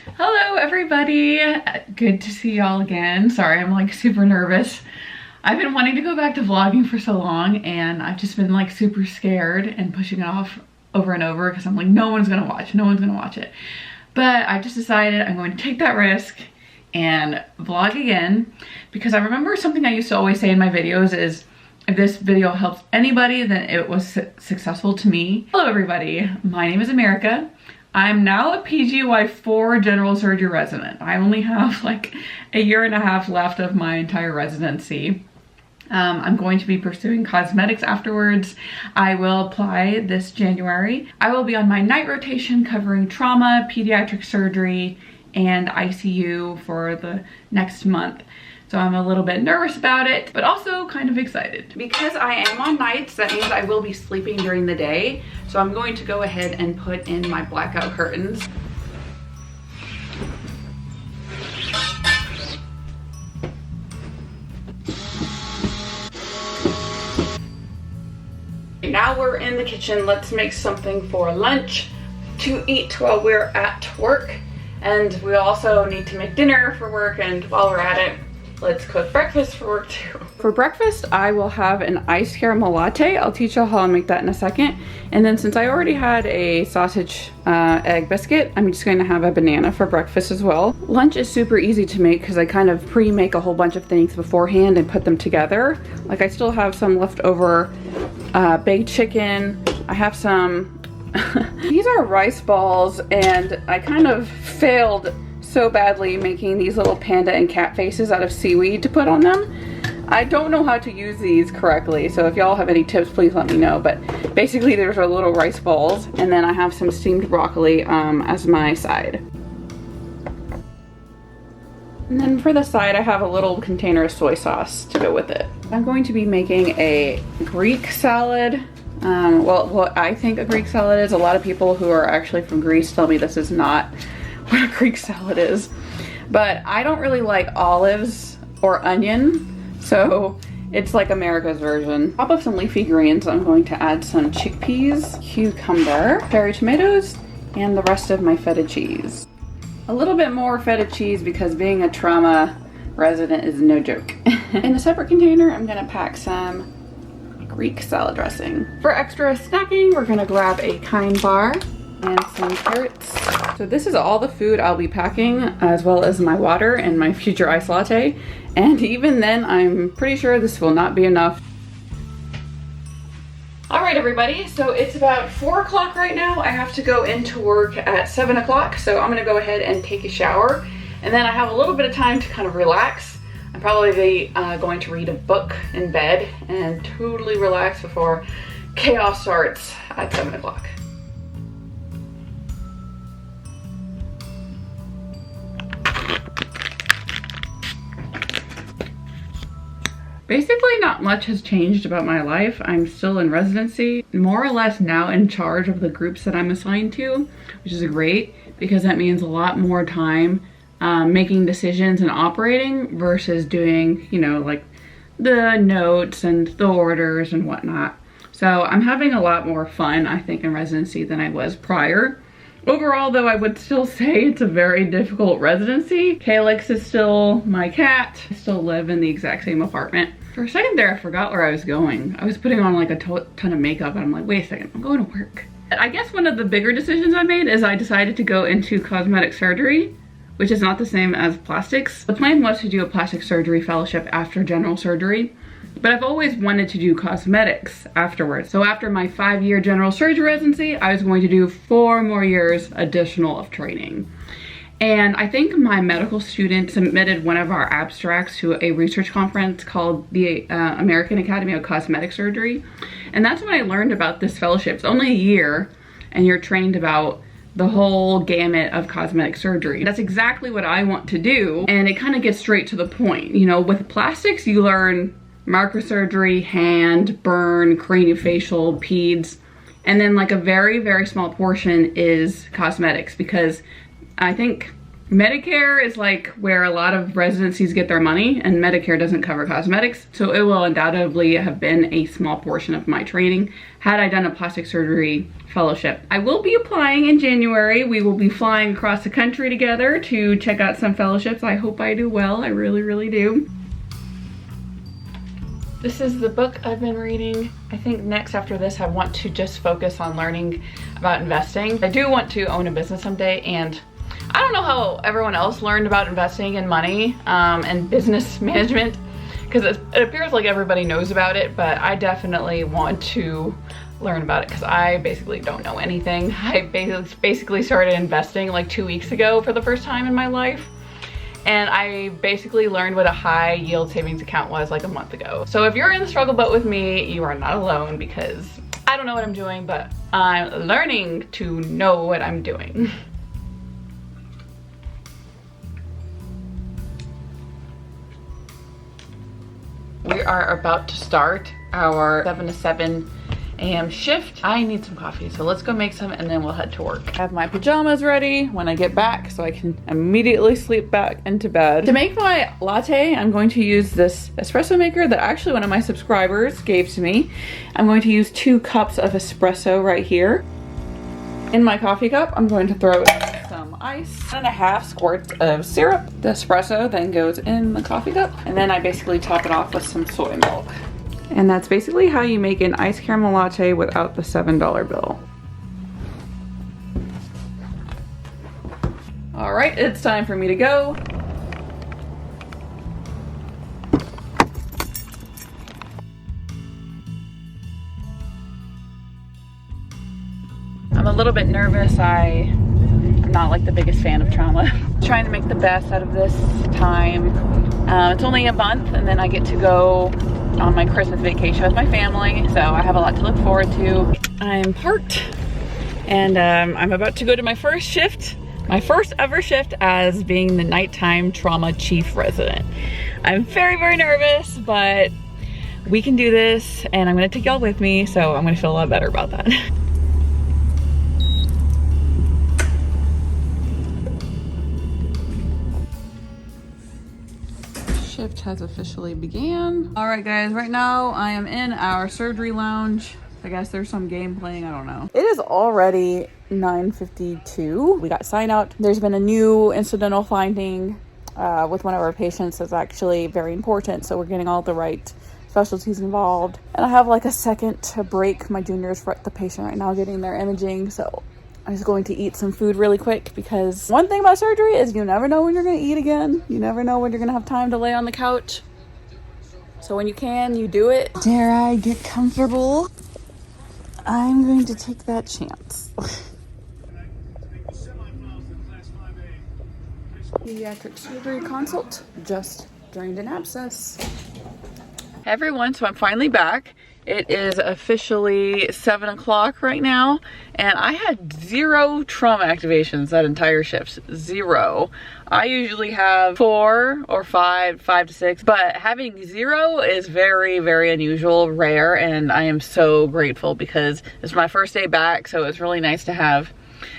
Hello everybody, good to see y'all again. Sorry, I'm like super nervous. I've been wanting to go back to vlogging for so long and I've just been like super scared and pushing it off over and over because I'm like, no one's gonna watch it. But I just decided I'm going to take that risk and vlog again because I remember something I used to always say in my videos is, if this video helps anybody, then it was successful to me. Hello everybody, my name is America. I'm now a PGY4 general surgery resident. I only have like a year and a half left of my entire residency. I'm going to be pursuing cosmetics afterwards. I will apply this January. I will be on my night rotation covering trauma, pediatric surgery, and ICU for the next month. So I'm a little bit nervous about it, but also kind of excited. Because I am on nights, that means I will be sleeping during the day. So I'm going to go ahead and put in my blackout curtains. Now we're in the kitchen. Let's make something for lunch to eat while we're at work. And we also need to make dinner for work, and while we're at it, let's cook breakfast for work too. For breakfast, I will have an iced caramel latte. I'll teach you how I'll make that in a second. And then since I already had a sausage egg biscuit, I'm just going to have a banana for breakfast as well. Lunch is super easy to make because I kind of pre-make a whole bunch of things beforehand and put them together. Like I still have some leftover baked chicken. I have some, these are rice balls, and I kind of failed so badly making these little panda and cat faces out of seaweed to put on them. I don't know how to use these correctly, so if y'all have any tips, please let me know. But basically there's our little rice balls, and then I have some steamed broccoli as my side. And then for the side, I have a little container of soy sauce to go with it. I'm going to be making a Greek salad. Well, what I think a Greek salad is, a lot of people who are actually from Greece tell me this is not what a Greek salad is, but I don't really like olives or onion, so it's like America's version. Top of some leafy greens, I'm going to add some chickpeas, cucumber, cherry tomatoes, and the rest of my feta cheese. A little bit more feta cheese because being a trauma resident is no joke. In a separate container, I'm gonna pack some Greek salad dressing. For extra snacking, we're gonna grab a Kind bar and some carrots. So this is all the food I'll be packing, as well as my water and my future iced latte. And even then, I'm pretty sure this will not be enough. All right, everybody, so it's about 4 o'clock right now. I have to go into work at 7 o'clock, so I'm gonna go ahead and take a shower. And then I have a little bit of time to kind of relax. I'm probably going to read a book in bed and totally relax before chaos starts at 7 o'clock. Basically, not much has changed about my life. I'm still in residency, more or less now in charge of the groups that I'm assigned to, which is great because that means a lot more time making decisions and operating versus doing, you know, like the notes and the orders and whatnot. So I'm having a lot more fun, I think, in residency than I was prior. Overall, though, I would still say it's a very difficult residency. Calyx is still my cat. I still live in the exact same apartment. For a second there, I forgot where I was going. I was putting on like a ton of makeup and I'm like, wait a second, I'm going to work. I guess one of the bigger decisions I made is I decided to go into cosmetic surgery, which is not the same as plastics. The plan was to do a plastic surgery fellowship after general surgery, but I've always wanted to do cosmetics afterwards. So after my 5-year general surgery residency, I was going to do 4 more years additional of training. And I think my medical student submitted one of our abstracts to a research conference called the American Academy of Cosmetic Surgery. And that's when I learned about this fellowship. It's only a year and you're trained about the whole gamut of cosmetic surgery. That's exactly what I want to do. And it kind of gets straight to the point. You know, with plastics, you learn microsurgery, hand, burn, craniofacial, peds, and then like a very, very small portion is cosmetics, because I think Medicare is like where a lot of residencies get their money, and Medicare doesn't cover cosmetics, so it will undoubtedly have been a small portion of my training had I done a plastic surgery fellowship. I will be applying in January. We will be flying across the country together to check out some fellowships. I hope I do well. I really, really do. This is the book I've been reading. I think next after this, I want to just focus on learning about investing. I do want to own a business someday, and I don't know how everyone else learned about investing and money and business management, because it appears like everybody knows about it, but I definitely want to learn about it because I basically don't know anything. I basically started investing like 2 weeks ago for the first time in my life. And I basically learned what a high yield savings account was like a month ago. So if you're in the struggle boat with me, you are not alone, because I don't know what I'm doing, but I'm learning to know what I'm doing. We are about to start our 7 to 7 a.m. shift. I need some coffee, so let's go make some and then we'll head to work. I have my pajamas ready when I get back so I can immediately sleep back into bed. To make my latte, I'm going to use this espresso maker that actually one of my subscribers gave to me. I'm going to use 2 cups of espresso right here. In my coffee cup, I'm going to throw some ice, 1.5 squirts of syrup. The espresso then goes in the coffee cup, and then I basically top it off with some soy milk. And that's basically how you make an iced caramel latte without the $7 bill. All right, it's time for me to go. I'm a little bit nervous. I'm not like the biggest fan of trauma. Trying to make the best out of this time. It's only a month, and then I get to go on my Christmas vacation with my family, so I have a lot to look forward to. I'm parked, and I'm about to go to my first shift, my first ever shift as being the nighttime trauma chief resident. I'm very, very nervous, but we can do this, and I'm gonna take y'all with me, so I'm gonna feel a lot better about that. Shift has officially began. All right, guys, right now I am in our surgery lounge. I guess there's some game playing, I don't know. It is already 9:52. We got sign out. There's been a new incidental finding with one of our patients that's actually very important, so we're getting all the right specialties involved. And I have like a second to break. My junior's at the patient right now getting their imaging, so I'm just going to eat some food really quick, because one thing about surgery is you never know when you're going to eat again. You never know when you're going to have time to lay on the couch. So when you can, you do it. Dare I get comfortable? I'm going to take that chance. Pediatric surgery consult. Just drained an abscess. Hey everyone, so I'm finally back. It is officially 7 o'clock right now, and I had 0 trauma activations that entire shift. 0. I usually have 4 or 5 to 6, but having 0 is very, very unusual, rare, and I am so grateful because it's my first day back, so it's really nice to have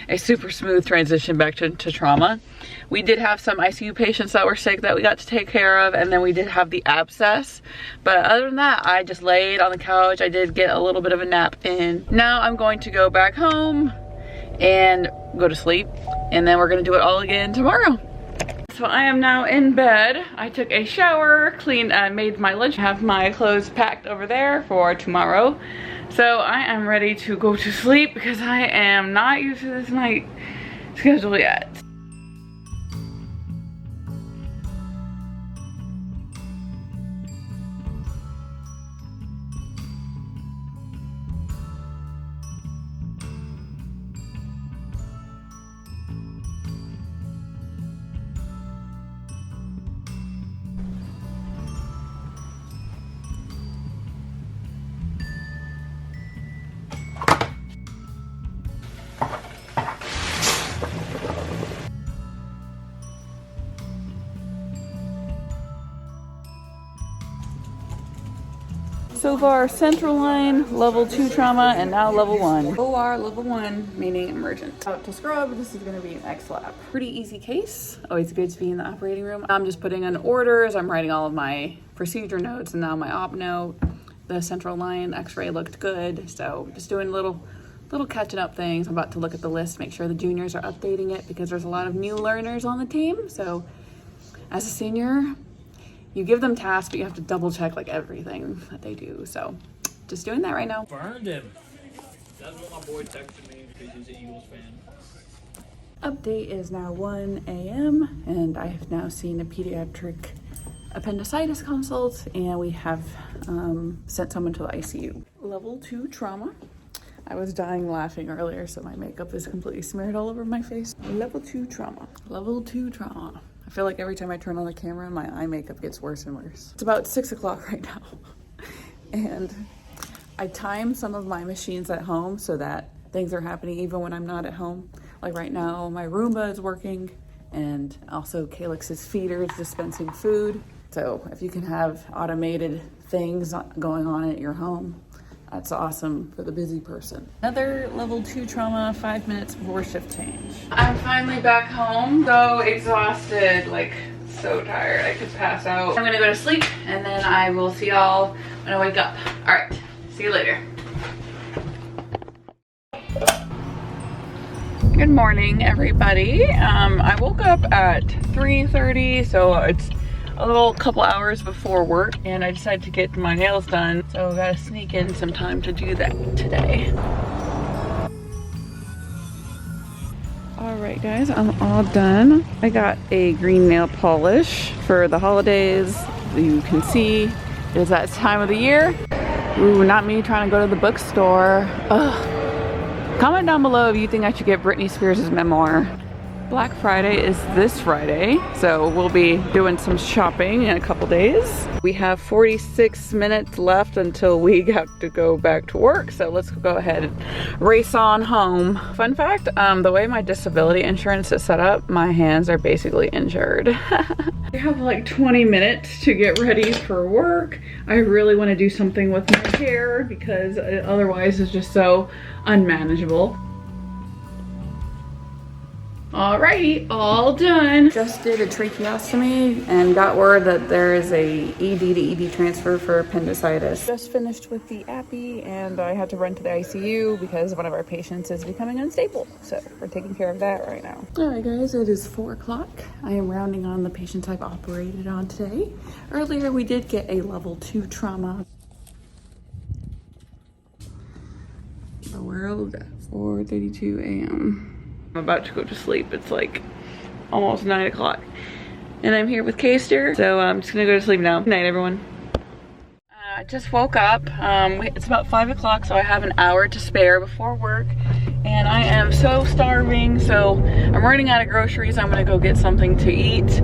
a super smooth transition back to trauma. We did have some ICU patients that were sick that we got to take care of, and then we did have the abscess. But other than that, I just laid on the couch. I did get a little bit of a nap in. Now I'm going to go back home and go to sleep, and then we're gonna do it all again tomorrow. So I am now in bed. I took a shower, made my lunch, have my clothes packed over there for tomorrow. So I am ready to go to sleep because I am not used to this night schedule yet. So far, central line, level 2 trauma, and now level 1. OR level 1, meaning emergent. Out to scrub, this is gonna be an X-lab. Pretty easy case. Always good to be in the operating room. I'm just putting in orders. I'm writing all of my procedure notes and now my op note. The central line x-ray looked good. So just doing little catching up things. I'm about to look at the list, make sure the juniors are updating it because there's a lot of new learners on the team. So as a senior, you give them tasks, but you have to double check like everything that they do. So just doing that right now. Burned him. That's what my boy texted me because he's an Eagles fan. Update is now 1 a.m. and I have now seen a pediatric appendicitis consult and we have sent someone to the ICU. Level 2 trauma. I was dying laughing earlier, so my makeup is completely smeared all over my face. Level 2 trauma. Level 2 trauma. I feel like every time I turn on the camera, my eye makeup gets worse and worse. It's about 6 o'clock right now. And I time some of my machines at home so that things are happening even when I'm not at home. Like right now, my Roomba is working and also Calix's feeder is dispensing food. So if you can have automated things going on at your home, that's awesome for the busy person. Another level 2 trauma, 5 minutes before shift change. I'm finally back home. So exhausted, like so tired. I could pass out. I'm gonna go to sleep and then I will see y'all when I wake up. All right, see you later. Good morning, everybody. I woke up at 3:30, so it's a little couple hours before work, and I decided to get my nails done, so I gotta sneak in some time to do that today. All right, guys, I'm all done. I got a green nail polish for the holidays. You can see it's that time of the year. Ooh, not me trying to go to the bookstore. Ugh. Comment down below if you think I should get Britney Spears' memoir. Black Friday is this Friday, so we'll be doing some shopping in a couple days. We have 46 minutes left until we have to go back to work, so let's go ahead and race on home. Fun fact, the way my disability insurance is set up, my hands are basically injured. I have like 20 minutes to get ready for work. I really want to do something with my hair because otherwise it's just so unmanageable. Alrighty, all done. Just did a tracheostomy and got word that there is a ED to ED transfer for appendicitis. Just finished with the appy and I had to run to the ICU because one of our patients is becoming unstable. So we're taking care of that right now. Alright guys, it is 4 o'clock. I am rounding on the patients I've operated on today. Earlier we did get a level 2 trauma. The world at 4:32 a.m. I'm about to go to sleep. It's like almost 9 o'clock. And I'm here with Keister, so I'm just gonna go to sleep now. Good night, everyone. I just woke up. It's about 5 o'clock, so I have an hour to spare before work. And I am so starving, so I'm running out of groceries. I'm gonna go get something to eat.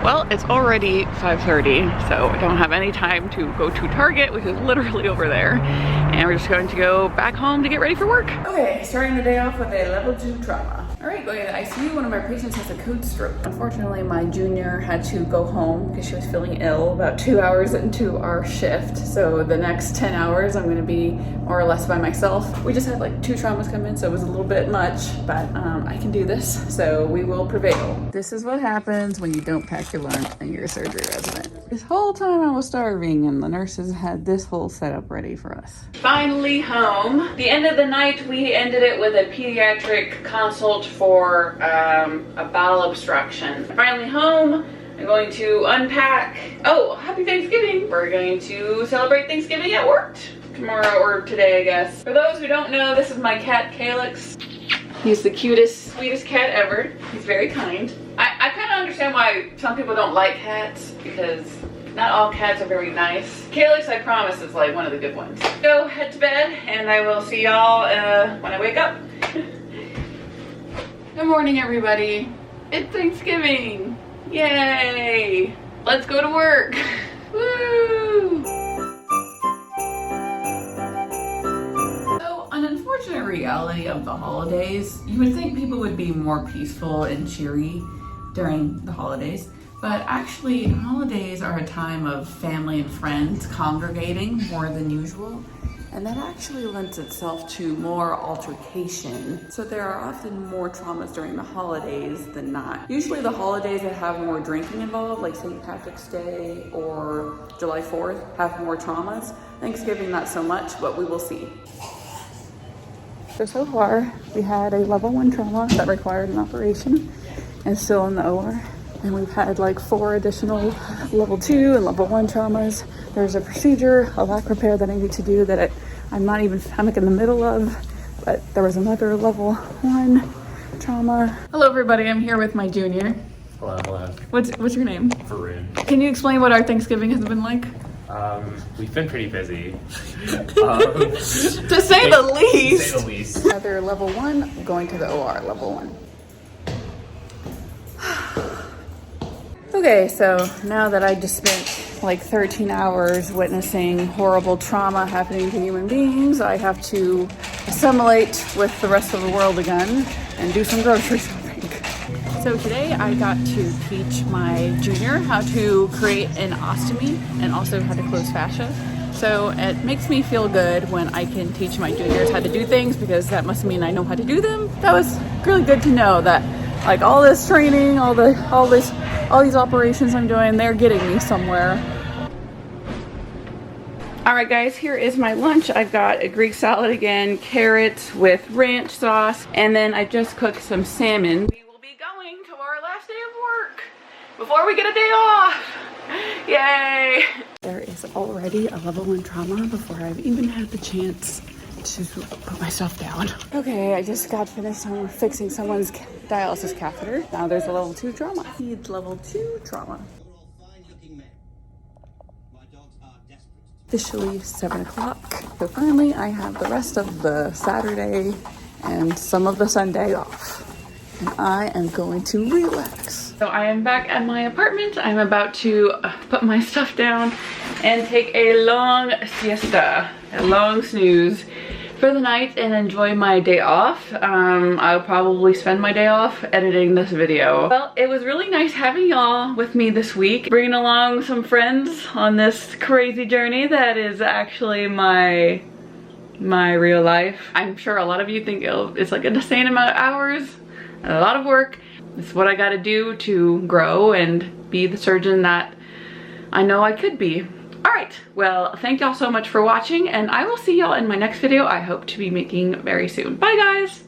Well, it's already 5:30, so I don't have any time to go to Target, which is literally over there. And we're just going to go back home to get ready for work. Okay, starting the day off with a level 2 trauma. All right, going to the ICU. One of our patients has a code stroke. Unfortunately, my junior had to go home because she was feeling ill about 2 hours into our shift. So the next 10 hours, I'm gonna be more or less by myself. We just had like 2 traumas come in, so it was a little bit much, but I can do this, so we will prevail. This is what happens when you don't pack your lunch and you're a surgery resident. This whole time I was starving and the nurses had this whole setup ready for us. Finally home. The end of the night, we ended it with a pediatric consult for a bowel obstruction. Finally home. I'm going to unpack. Oh, happy Thanksgiving. We're going to celebrate Thanksgiving at work tomorrow or today, I guess. For those who don't know, this is my cat, Calix. He's the cutest, sweetest cat ever. He's very kind. I kind of understand why some people don't like cats because not all cats are very nice. Calix, I promise, is like one of the good ones. Go head to bed and I will see y'all when I wake up. Good morning, everybody. It's Thanksgiving. Yay. Let's go to work. Woo. So, an unfortunate reality of the holidays, you would think people would be more peaceful and cheery during the holidays, but actually holidays are a time of family and friends congregating more than usual, and that actually lends itself to more altercation. So there are often more traumas during the holidays than not. Usually the holidays that have more drinking involved, like St. Patrick's Day or July 4th, have more traumas. Thanksgiving, not so much, but we will see. So far, we had a level 1 trauma that required an operation and still in the OR. And we've had like 4 additional level 2 and level 1 traumas. There's a procedure, a lac repair that I need to do that I'm like in the middle of, but there was another level 1 trauma. Hello everybody, I'm here with my junior. Hello, hello. What's your name? Varun. Can you explain what our Thanksgiving has been like? We've been pretty busy. To say the least. To say the least. Another level 1, going to the OR, level 1. Okay, so now that I just spent like 13 hours witnessing horrible trauma happening to human beings, I have to assimilate with the rest of the world again and do some grocery shopping. So today I got to teach my junior how to create an ostomy and also how to close fascia. So it makes me feel good when I can teach my juniors how to do things, because that must mean I know how to do them. That was really good to know that like all this training, all these operations I'm doing, they're getting me somewhere. All right guys, here is my lunch. I've got a Greek salad again, carrots with ranch sauce, and then I just cooked some salmon. We will be going to our last day of work before we get a day off. Yay! There is already a level 1 trauma before I've even had the chance to put myself down. Okay, I just got finished fixing someone's dialysis catheter. Now there's a level 2 trauma. Needs level 2 trauma. Officially 7 o'clock. So finally I have the rest of the Saturday and some of the Sunday off. And I am going to relax. So I am back at my apartment. I'm about to put my stuff down and take a long siesta, a long snooze for the night and enjoy my day off. I'll probably spend my day off editing this video. Well, it was really nice having y'all with me this week, bringing along some friends on this crazy journey that is actually my real life. I'm sure a lot of you think it's like an insane amount of hours and a lot of work. It's what I gotta do to grow and be the surgeon that I know I could be. Alright, well, thank y'all so much for watching, and I will see y'all in my next video I hope to be making very soon. Bye guys!